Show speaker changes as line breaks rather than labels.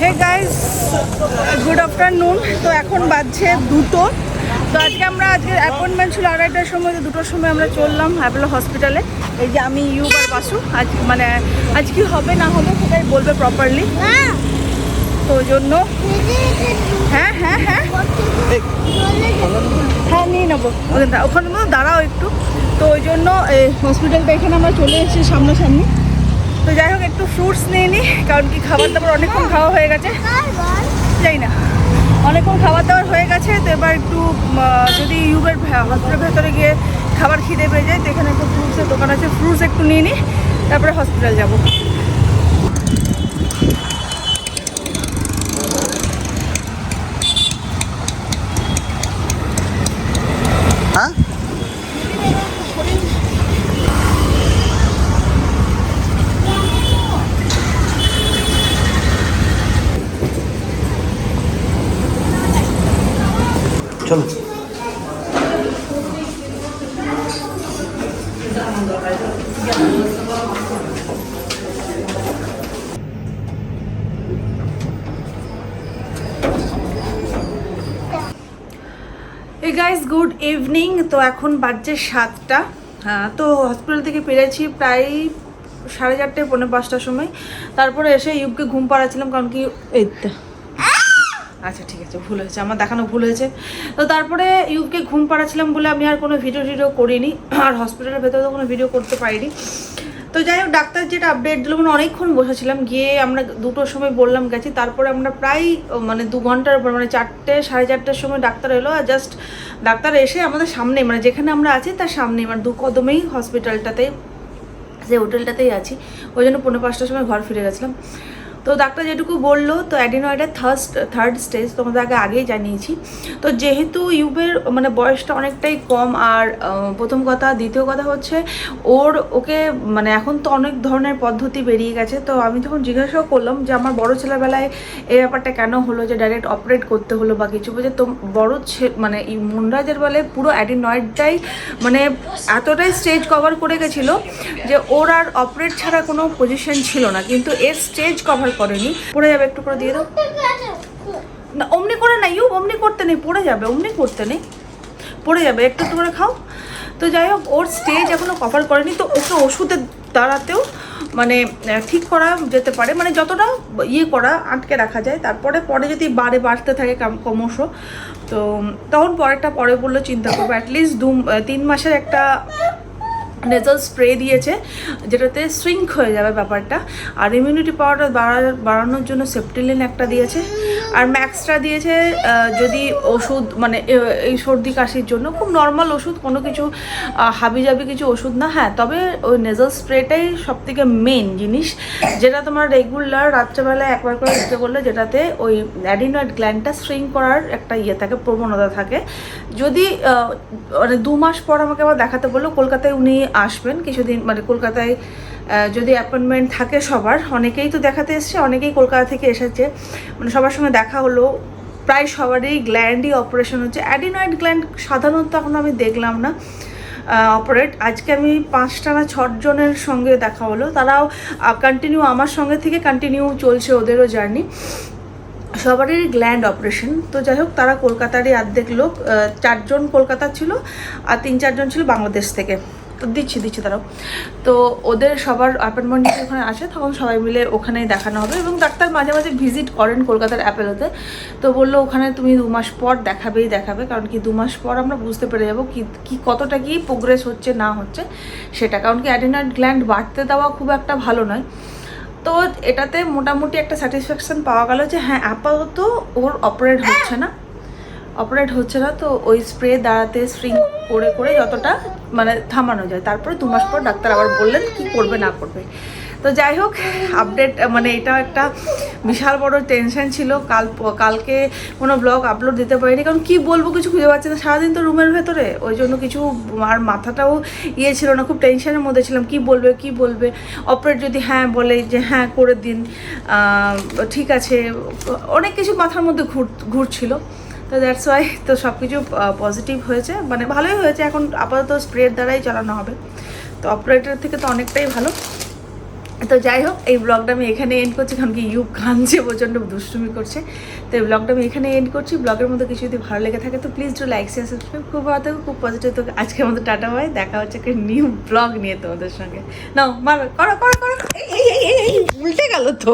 Hey guys, good afternoon. তো এখন বাজছে 2টো। তো আজকে অ্যাপয়েন্টমেন্ট ছিল 2:30টার সময়, তো 2টোর সময় আমরা চললাম অ্যাপোলো হসপিটালে। এই যে আমি ইউব আর বাসু আজ কি হবে না হবে সেটাই বলবে প্রপারলি, তো ওই জন্য হ্যাঁ হ্যাঁ হ্যাঁ হ্যাঁ নিয়ে নেবো, ওখানে দাঁড়াও একটু। তো ওই জন্য হসপিটালটা এখানে আমরা চলে এসেছি সামনাসামনি। তো যাই হোক, একটু ফ্রুটস নিয়ে নিই, কারণ কি খাবার দাবার অনেকক্ষণ খাওয়া হয়ে গেছে, যাই না অনেকক্ষণ খাবার দাবার হয়ে গেছে। তো এবার একটু যদি ইউবের হসপিটালের ভেতরে গিয়ে খাবার খিদে পেয়ে যায়, তো এখানে একটু ফ্রুটসের দোকান আছে, ফ্রুটস একটু নিয়ে নিই, তারপরে হসপিটাল যাবো।
হ্যাঁ চলো।
এই গাইস, গুড ইভিনিং। তো এখন বাজছে 7টা। হ্যাঁ, তো হসপিটাল থেকে ফিরেছি প্রায় 4:30 পৌনে 5টার সময়। তারপরে এসে ইউবকে ঘুম পাড়াচ্ছিলাম, কারণ কি এই আচ্ছা ঠিক আছে, ভুল হয়েছে, আমার দেখানো ভুল হয়েছে। তো তারপরে ইউবকে ঘুম পাড়াচ্ছিলাম বলে আমি আর কোনো ভিডিও করিনি, আর হসপিটালের ভেতরে তো কোনো ভিডিও করতে পারিনি। তো যাই হোক, ডাক্তার যেটা আপডেট দিল, মানে অনেকক্ষণ বসেছিলাম, গিয়ে আমরা 2টোর সময় বললাম গেছি। তারপরে আমরা প্রায় 2 ঘন্টার উপর, 4টে 4:30টার সময় ডাক্তার এলো। আর জাস্ট ডাক্তার এসে আমাদের সামনে, যেখানে আমরা আছি তার সামনে, 2 কদমেই হসপিটালটাতে, যে হোটেলটাতেই আছি, ওই জন্য পৌনে 5টার সময় ঘর ফিরে গেছিলাম। তো ডাক্তার যেটুকু বললো, তো অ্যাডিনয়েডের থার্ড স্টেজ, তোমাদের আগেই জানিয়েছি। তো যেহেতু ইউবের বয়সটা অনেকটাই কম, আর প্রথম কথা, দ্বিতীয় কথা হচ্ছে ওকে এখন তো অনেক ধরনের পদ্ধতি বেরিয়ে গেছে। তো আমি যখন জিজ্ঞাসাও করলাম যে আমার বড় ছেলেবেলায় এই ব্যাপারটা কেন হলো, যে ডাইরেক্ট অপারেট করতে হলো বা কিছু, বলছে তো বড় মুনরাজের বেলে পুরো অ্যাডিনয়েডটাই এতটাই স্টেজ কভার করে গেছিলো যে ওর আর অপারেট ছাড়া কোনো পজিশন ছিল না, কিন্তু এর স্টেজ কভার করেনি। পড়ে যাবে, একটু করে দিয়ে দাও না, অমনি করে না ইউ, অমনি করতে নেই, পড়ে যাবে, অমনি করতে নেই, পড়ে যাবে, একটু একটু করে খাও। তো যাই হোক, ওর স্টেজ এখনো কভার করেনি, তো ওকে ওষুধের দ্বারাতেও ঠিক করা যেতে পারে, যতটা করা আটকে রাখা যায়। তারপরে যদি বাড়তে থাকে ক্রমশ, তো তখন পরে বললো চিন্তা করবো। অ্যাটলিস্ট 3 মাসের একটা নেজাল স্প্রে দিয়েছে, যেটাতে শ্রিঙ্ক হয়ে যাবে ব্যাপারটা। আর ইমিউনিটি পাওয়ারটা বাড়ানোর জন্য সেপ্টিলিন একটা দিয়েছে, আর ম্যাক্সটা দিয়েছে যদি ওষুধ এই সর্দি কাশির জন্য, খুব নর্মাল ওষুধ, কোনো কিছু হাবিজাবি কিছু ওষুধ না। হ্যাঁ, তবে ওই নেজাল স্প্রেটাই সবথেকে মেন জিনিস, যেটা তোমার রেগুলার রাত্রেবেলায় একবার করে দিতে বললে, যেটাতে ওই অ্যাডিনয়েড গ্ল্যান্ডটা শ্রিঙ্ক করার একটা থাকে, প্রবণতা থাকে। যদি 2 মাস পর আমাকে আবার দেখাতে বললো, কলকাতায় উনি আসবেন কিছুদিন, কলকাতায় যদি অ্যাপয়েন্টমেন্ট থাকে সবার, অনেকেই তো দেখাতে এসছে, অনেকেই কলকাতা থেকে এসেছে, সবার সঙ্গে দেখা হলো। প্রায় সবারই গ্ল্যান্ডই অপারেশন হচ্ছে। অ্যাডিনয়েড গ্ল্যান্ড সাধারণত এখন আমি দেখলাম না অপারেট। আজকে আমি 5টা না 6 জনের সঙ্গে দেখা হলো, তারাও কন্টিনিউ আমার সঙ্গে থেকে কন্টিনিউ চলছে ওদেরও জার্নি, সবারই গ্ল্যান্ড অপারেশন। তো যাই হোক, তারা কলকাতারই অর্ধেক লোক, 4 জন কলকাতার ছিল, আর 3-4 জন ছিল বাংলাদেশ থেকে। তো দিচ্ছি তারাও। তো ওদের সবার অ্যাপয়েন্টমেন্ট ওখানে আসে, তখন সবাই মিলে ওখানেই দেখানো হবে। এবং ডাক্তার মাঝে মাঝে ভিজিট করেন কলকাতার অ্যাপোলোতে। তো বললো ওখানে তুমি 2 মাস পর দেখাবে, কারণ কি 2 মাস পর আমরা বুঝতে পেরে যাবো কি কতটা কি প্রোগ্রেস হচ্ছে না হচ্ছে সেটা, কারণ কি অ্যাডিনয়েড গ্ল্যান্ড বাড়তে দেওয়া খুব একটা ভালো নয়। তো এটাতে মোটামুটি একটা স্যাটিসফ্যাকশান পাওয়া গেল যে হ্যাঁ, আপাতত ওর অপারেট হচ্ছে না। তো ওই স্প্রে দ্বারাতে শ্রিঙ্ক করে যতটা থামানো যায়। তারপরে 2 মাস পর ডাক্তার আবার বললেন কি করবে না করবে। তো যাই হোক, আপডেট এটা একটা বিশাল বড় টেনশন ছিল। কালকে কোনো ব্লগ আপলোড দিতে পারিনি, কারণ কি বলবো কিছু খুঁজে পাচ্ছি না, সারাদিন তো রুমের ভেতরে, ওই জন্য কিছু, আর মাথাটাও ছিল না, খুব টেনশনের মধ্যে ছিলাম, কি বলবে অপারেট যদি হ্যাঁ বলে যে হ্যাঁ করে দিন, ঠিক আছে, অনেক কিছু মাথার মধ্যে ঘুরছিল। তো দ্যাটস ওয়াই, তো সব কিছু পজিটিভ হয়েছে, ভালোই হয়েছে। এখন আপাতত স্প্রের দ্বারাই চালানো হবে, তো অপারেটর থেকে তো অনেকটাই ভালো। তো যাই হোক, এই ব্লগটা আমি এখানে এন্ড করছি, কারণ কি ইউব কাঁদছে, প্রচণ্ড দুষ্টুমি করছে। তো এই ব্লগটা আমি এখানে এন্ড করছি। ব্লগের মধ্যে কিছু যদি ভালো লেগে থাকে তো please do like share subscribe. খুব ভালো থাকো, খুব পজিটিভ। তো আজকের মতো টাটা, হয় দেখা হচ্ছে একটা নিউ ব্লগ নিয়ে তোমাদের সঙ্গে। নাও মার, করো করো করো, এই উল্টে গেল তো।